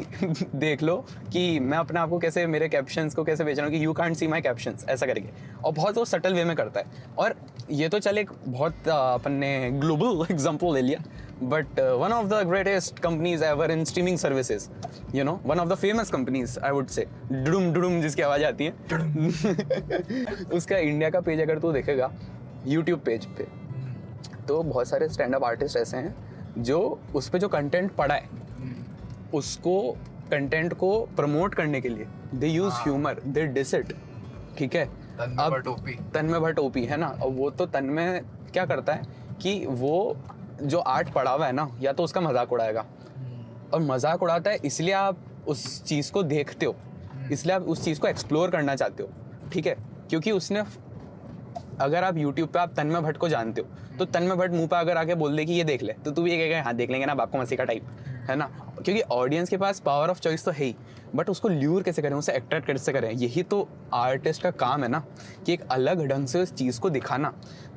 देख लो कि मैं अपने आप को कैसे, मेरे कैप्शंस को कैसे बेच रहा हूँ कि you can't see my captions, ऐसा करके, और बहुत वो सटल वे में करता है। और ये तो चल एक बहुत अपन ने ग्लोबल एग्जाम्पल ले लिया, but one of the greatest companies ever in streaming services, one of the famous companies I would say, डुडुम डुडुम जिसकी आवाज़ आती है उसका इंडिया का पेज अगर तू देखेगा यूट्यूब पेज पे, तो बहुत सारे स्टैंड अप आर्टिस्ट ऐसे हैं जो उस पर जो कंटेंट पड़ा है उसको कंटेंट को प्रमोट करने के लिए they use humour, they diss it, ठीक है। तन्मय भट्ट ओपी है ना, और वो तो तन्मय क्या करता है कि वो जो आर्ट पड़ा हुआ है ना, या तो उसका मजाक उड़ाएगा, और मजाक उड़ाता है इसलिए आप उस चीज़ को देखते हो, इसलिए आप उस चीज़ को एक्सप्लोर करना चाहते हो, ठीक है, क्योंकि उसने, अगर आप यूट्यूब पे आप तन्मय भट्ट को जानते हो तो तन्मय भट्ट मुंह पे अगर आके बोल दे कि ये देख ले, तो तू भी ये कहेगा हाँ देख लेंगे ना, बाप को मसी का टाइप, है ना, क्योंकि ऑडियंस के पास पावर ऑफ चॉइस तो है ही, बट उसको ल्यूर कैसे करें, उसे अट्रैक्ट कैसे करें, यही तो आर्टिस्ट का काम है ना, कि एक अलग ढंग से उस चीज़ को दिखाना।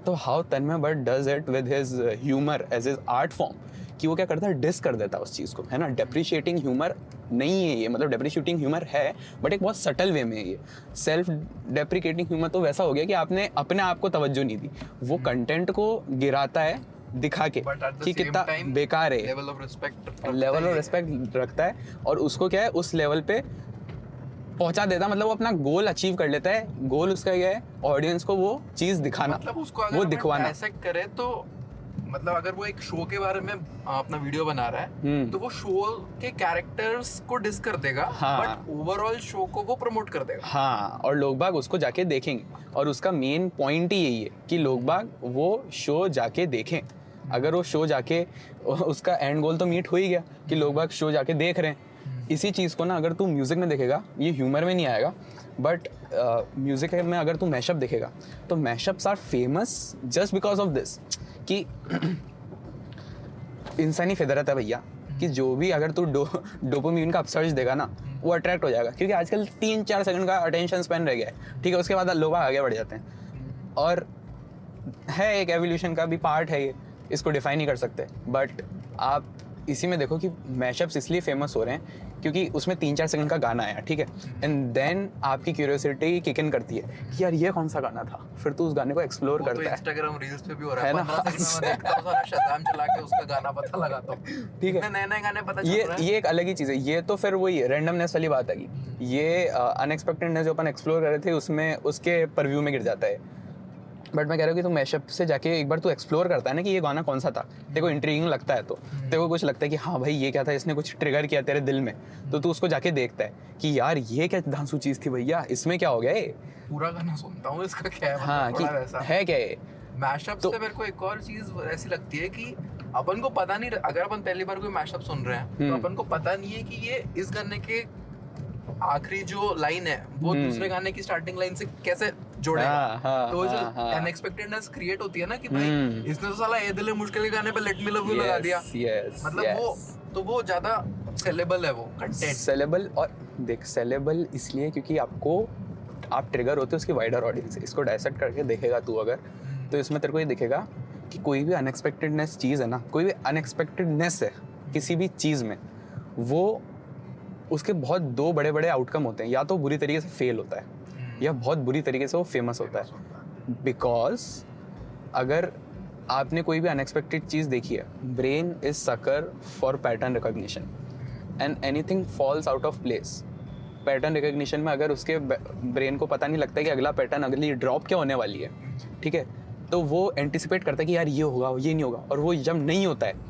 तो how Tanmay Bhatt does it with his humour as his art form, कि वो क्या करता है, डिस कर देता है उस चीज़ को, है ना। डेप्रिशिएटिंग ह्यूमर नहीं है ये, मतलब डेप्रिशिएटिंग ह्यूमर है बट एक बहुत सटल वे में है ये। सेल्फ डेप्रिकेटिंग ह्यूमर तो वैसा हो गया कि आपने अपने आप को तवज्जो नहीं दी, वो कंटेंट को गिराता है दिखा के कि कितना बेकार है, लेवल ऑफ रिस्पेक्ट रखता है और उसको क्या है उस लेवल पे पहुंचा देता है, मतलब वो अपना गोल अचीव कर लेता है। गोल उसका क्या है, ऑडियंस को वो चीज दिखाना, मतलब उसको अगर वो दिखवाना। डायसेक्ट करे तो मतलब अगर वो एक शो के बारे में अपना वीडियो बना रहा है तो वो शो के कैरेक्टर्स को डिस कर देगा, बट ओवरऑल शो को वो प्रमोट कर देगा। हाँ, और लोग बाग उसको जाके देखेंगे और उसका मेन पॉइंट ही यही है कि लोग बाग वो शो जाके देखें। अगर वो शो जाके, उसका एंड गोल तो मीट हो ही गया कि लोग बाग शो जाके देख रहे हैं। इसी चीज़ को ना अगर तू म्यूज़िक में देखेगा, ये ह्यूमर में नहीं आएगा बट म्यूज़िक में अगर तू मैशअप देखेगा तो mashups are famous just because of this कि इंसानी फितरत है भैया कि जो भी अगर तू डोपामिन का अपसर्ज देगा ना वो अट्रैक्ट हो जाएगा, क्योंकि आजकल 3-4 सेकंड का अटेंशन स्पैन रह गया है, ठीक है। उसके बाद लोग आगे बढ़ जाते हैं और है एक एवोल्यूशन का भी पार्ट है ये, इसको डिफाइन नहीं कर सकते। बट आप इसी में देखो कि मैशअप्स इसलिए फेमस हो रहे हैं क्योंकि उसमें 3-4 सेकंड का गाना आया, ठीक है, एंड देन आपकी क्यूरियोसिटी किक इन करती है कि यार ये कौन सा गाना था, फिर तू उस गाने को एक्सप्लोर करता है। इंस्टाग्राम रील्स पे भी हो रहा है ना, 15 सेकंड में देखता हूं, सारा शज़ाम चला के उसका गाना पता लगाता हूं, ठीक है, नए गाने पता चल रहा है। ये एक अलग ही चीज़ है। ये तो फिर वही रैंडमनेस वाली बात है कि ये अनएक्सपेक्टेडनेस जो अपन एक्सप्लोर कर रहे थे उसमें उसके परव्यू में गिर जाता है। बट मैं कह रहा हूँ कि तू मैशअप से जाके एक बार तू एक्सप्लोर करता है ना कि ये गाना कौन सा था, तेरे को इंट्रीगिंग लगता है, तो तेरे को कुछ लगता है कि हाँ भाई ये क्या था, इसने कुछ ट्रिगर किया तेरे दिल में, तो तू उसको जाके देखता है कि यार ये क्या धांसू चीज़ थी भैया, इसमें क्या हो गया ये। पूरा गाना सुनता हूँ, इसका क्या है, हाँ कि है क्या ये। मैशअप से मेरे को एक और चीज ऐसी लगती है कि अपन को पता नहीं, अगर अपन पहली बार कोई मैशअप सुन रहे हैं तो अपन को पता नहीं है कि ये इस गाने के आखिरी जो लाइन है वो दूसरे गाने की स्टार्टिंग लाइन से कैसे जोड़ेगा। तो जो अनएक्सपेक्टेडनेस क्रिएट होती है ना कि भाई इसने तो साला ये दिल है मुश्किल के गाने पे लेट मी लव यू लगा दिया, मतलब वो तो वो ज्यादा सेलेबल है, वो कंटेंट सेलेबल। और देख सेलेबल इसलिए क्योंकि आपको आप ट्रिगर होते हो उसकी वाइडर ऑडियंस से। इसको डायसेक्ट करके देखेगा तू अगर, तो इसमें तेरे को ये दिखेगा कि कोई भी अनएक्सपेक्टेडनेस चीज़ है ना, कोई भी अनएक्सपेक्टेडनेस है किसी भी चीज़ में, वो उसके बहुत 2 बड़े बड़े आउटकम होते हैं। या तो बुरी तरीके से फेल होता है या बहुत बुरी तरीके से वो फेमस होता है। बिकॉज अगर आपने कोई भी अनएक्सपेक्टेड चीज़ देखी है, brain is sucker for pattern recognition and anything falls out of place. Pattern recognition में अगर उसके ब्रेन को पता नहीं लगता कि अगला पैटर्न, अगली ड्रॉप क्या होने वाली है, ठीक है, तो वो एंटिसिपेट करता है कि यार ये होगा, ये नहीं होगा, और वो जब नहीं होता है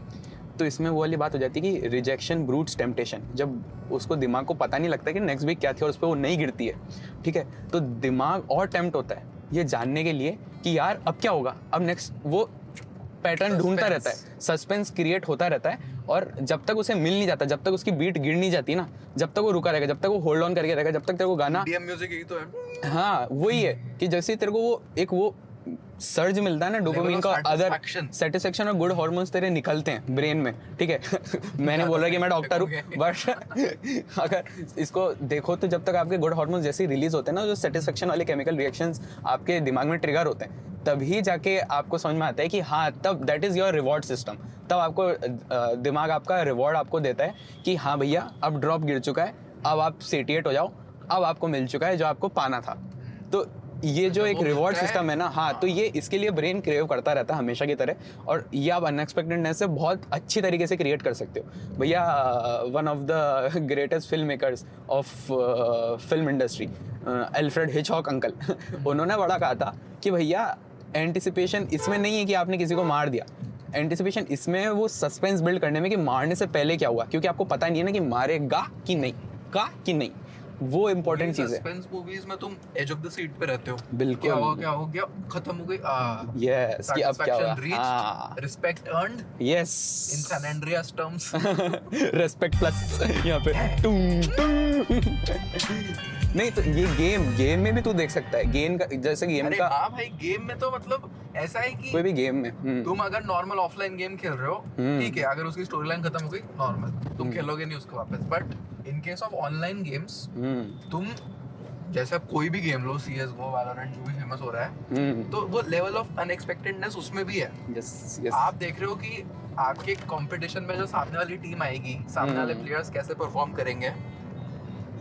तो इसमें वो वाली बात हो जाती है कि रिजेक्शन ब्रूट्स टेम्पटेशन। जब उसको दिमाग को पता नहीं लगता कि नेक्स्ट वीक क्या थी और उस पर वो नहीं गिरती है, ठीक है, तो दिमाग और टेम्प्ट होता है ये जानने के लिए कि यार अब क्या होगा, अब नेक्स्ट वो पैटर्न ढूंढता रहता है, सस्पेंस क्रिएट होता रहता है। और जब तक उसे मिल नहीं जाता, जब तक उसकी बीट गिर नहीं जाती ना, जब तक वो रुका रहेगा, जब तक वो होल्ड ऑन करके रहेगा, जब तक तेरे को गाना म्यूजिक यही तो है। हाँ वही है कि जैसे तेरे को वो एक वो सर्ज मिलता है ना डोपामिन का, अदर सेटिस्फेक्शन और गुड हार्मोन्स तेरे निकलते हैं ब्रेन में, ठीक है। मैंने बोला कि मैं डॉक्टर हूँ, बट अगर इसको देखो तो जब तक आपके गुड हार्मोन्स जैसे रिलीज होते हैं ना, जो सेटिस्फेक्शन वाले केमिकल रिएक्शंस आपके दिमाग में ट्रिगर होते हैं, तभी जाके आपको समझ में आता है कि हाँ तब that is your reward system. तब आपको दिमाग आपका रिवॉर्ड आपको देता है कि हाँ भैया अब ड्रॉप गिर चुका है, अब आप सेटिएट हो जाओ, अब आपको मिल चुका है जो आपको पाना था। तो ये जो एक रिवॉर्ड सिस्टम है ना, हाँ, तो ये इसके लिए ब्रेन क्रेव करता रहता है हमेशा की तरह, और ये आप अनएक्सपेक्टेडनेस से बहुत अच्छी तरीके से क्रिएट कर सकते हो भैया। One of the greatest film makers of film industry, Alfred Hitchcock uncle, उन्होंने बड़ा कहा था कि भैया एंटिसिपेशन इसमें नहीं है कि आपने किसी को मार दिया, एंटिसिपेशन इसमें वो सस्पेंस बिल्ड करने में कि मारने से पहले क्या हुआ, क्योंकि आपको पता नहीं है ना कि मारेगा कि नहीं, वो इम्पोर्टेंट चीज है। सस्पेंस मूवीज में तुम एज ऑफ द सीट पे रहते हो, बिल्कुल, क्या हो गया, खत्म हो गई, यस कि अब क्या हुआ, respect earned, yes in San Andreas terms, respect plus यहाँ पे नहीं तो ये गेम में भी तू देख सकता है, गेम का जैसे गेम का। हाँ भाई, गेम में तो मतलब ऐसा है कि कोई भी गेम में तुम अगर नॉर्मल ऑफलाइन गेम खेल रहे हो, ठीक है, अगर उसकी स्टोरी लाइन खत्म हो गई नॉर्मल, तुम खेलोगे नहीं उसको वापस। But in case of online games तुम जैसे कोई भी गेम लो, CS:GO, Valorant, जो भी फेमस हो रहा है, तो वो लेवल ऑफ अनएक्सपेक्टेडनेस उसमें भी है। यस यस आप देख रहे हो कि आपके कंपटीशन में जो सामने वाली टीम आएगी, सामने वाले प्लेयर्स कैसे परफॉर्म करेंगे,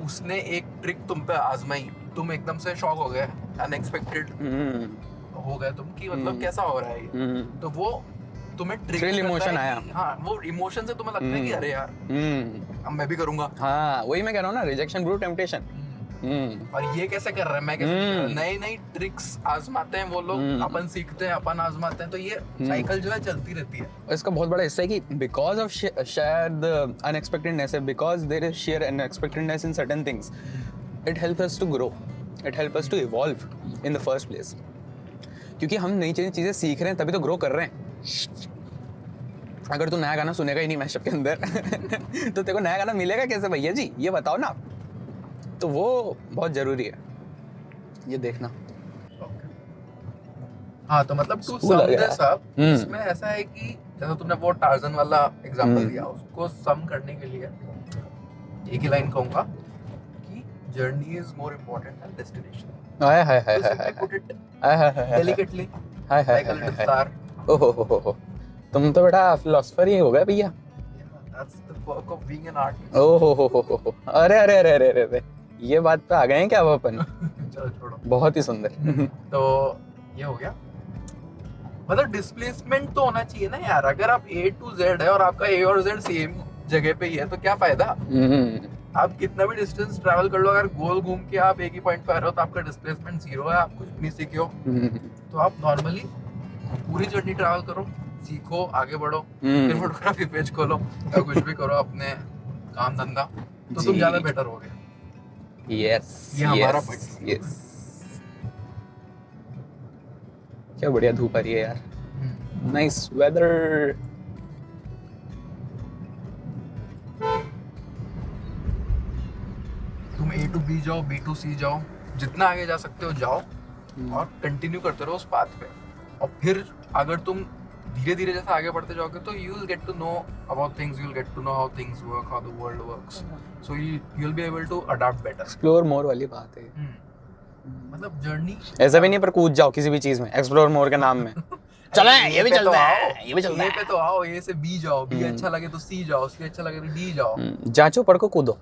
उसने एक ट्रिक तुम पे आजमाई, तुम एकदम से शॉक हो गए, अनएक्सपेक्टेड हो गए तुम कि मतलब कैसा हो रहा है ये। तो वो तुम्हें ट्रिक Thrill emotion आया। हाँ, वो इमोशन से तुम्हें लगता है कि अरे यार अब मैं भी करूंगा। हाँ वही मैं कह रहा हूँ ना, रिजेक्शन ब्रूट टेम्पटेशन। और ये कैसे कर रहे हैं, मैं कैसे नहीं कर रहा? नई नई ट्रिक्स आजमाते हैं वो लोग, अपन सीखते हैं, अपन आजमाते हैं, तो ये साइकिल जो है चलती रहती है। इसका बहुत बड़ा हिस्सा है कि बिकॉज ऑफ शायद अनएक्सपेक्टेडनेस है, because there is sheer unexpectedness in certain things, it help us to grow, it help us to evolve in the first place. क्योंकि हम नई चीजें सीख रहे हैं तभी तो ग्रो कर रहे हैं। अगर तू नया गाना सुनेगा ही नहीं मैशअप के अंदर तो तेरे को नया गाना मिलेगा कैसे भैया जी, ये बताओ ना। तो वो बहुत जरूरी है, ये देखना। हाँ, तो मतलब टू School आ सम गया। दिस अप, इसमें ऐसा है कि जैसे तुमने वो टार्जन वाला एग्जांपल दिया, उसको सम करने के लिए एक ही लाइन कहूंगा कि journey is more important then destination. Hi hi hi To hi simply put it hi hi hi delicately, hi hi like a little hi. star. ओहो, तुम तो बड़ा फिलोसफर ही हो गए भैया। Yeah, that's the perk of being an artist. ओहो, अरे अरे अरे अरे अरे, ये बात पे आ गए हैं क्या अब अपन? चलो छोड़ो। बहुत ही सुंदर। तो ये हो गया, मतलब डिस्प्लेसमेंट तो होना चाहिए ना यार। अगर आप A to Z है और आपका A और Z सेम जगह पे ही है तो क्या फायदा। आप कितना भी डिस्टेंस ट्रैवल कर लो, अगर गोल घूम के आप एक ही पॉइंट पे आ रहे हो तो आपका डिस्प्लेसमेंट 0 है, आप कुछ नहीं सीखे हो। तो आप नॉर्मली पूरी जर्नी ट्रैवल करो, सीखो, आगे बढ़ो, फिर फोटोग्राफी पेज खोलो या कुछ भी करो अपने काम धंधा, तो तुम ज्यादा बेटर होगे। यस ये हमारा point है। यस। क्या बढ़िया धूप आ रही है यार, नाइस वेदर। तुम A to B जाओ, B to C जाओ, जितना आगे जा सकते हो जाओ और कंटिन्यू करते रहो उस पाथ पे। और फिर अगर तुम धीरे धीरे जैसे आगे बढ़ते जाओगे तो you will get to know about things, you will get to know how things work, how the world works, so you will be able to adopt better. Explore more वाली बात है। मतलब जर्नी ऐसा भी नहीं पर कूद जाओ किसी भी चीज में एक्सप्लोर मोर के नाम में। चलो ये भी चलता है, ये भी चलता A है। पे तो आओ, A से B जाओ, B अच्छा लगे तो C जाओ, C अच्छा लगे तो D जाओ। जांचो पढ़ो कूदो।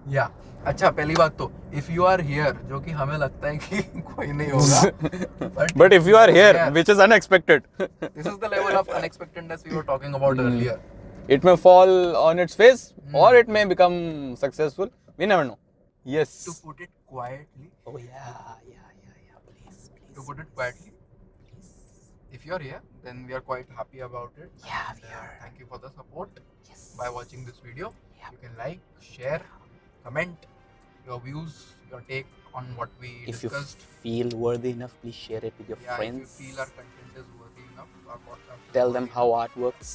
या अच्छा, पहली बात तो इफ यू आर हियर, जो कि हमें लगता है कि कोई नहीं होगा, but if you are here which is unexpected, this is the level of unexpectedness we were talking about earlier. it may fall on its face or it may become successful, we never know. Yes, To put it quietly, oh yeah, please to put it quietly, if you are here, then we are quite happy about it. Yeah, And, we are. thank you for the support. Yes. By watching this video, Yeah. you can like, share, comment your views, your take on what we If you discussed. feel worthy enough, please share it with your Yeah, friends. if you feel our content is worthy enough, our podcast is Tell them worthy how enough. art works.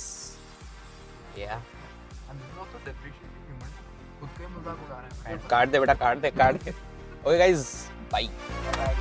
Yeah. And this is also depreciating human. खुद का ही मजाक उड़ा रहे हैं। काट दे बेटा, काट दे। Okay guys, bye. Bye.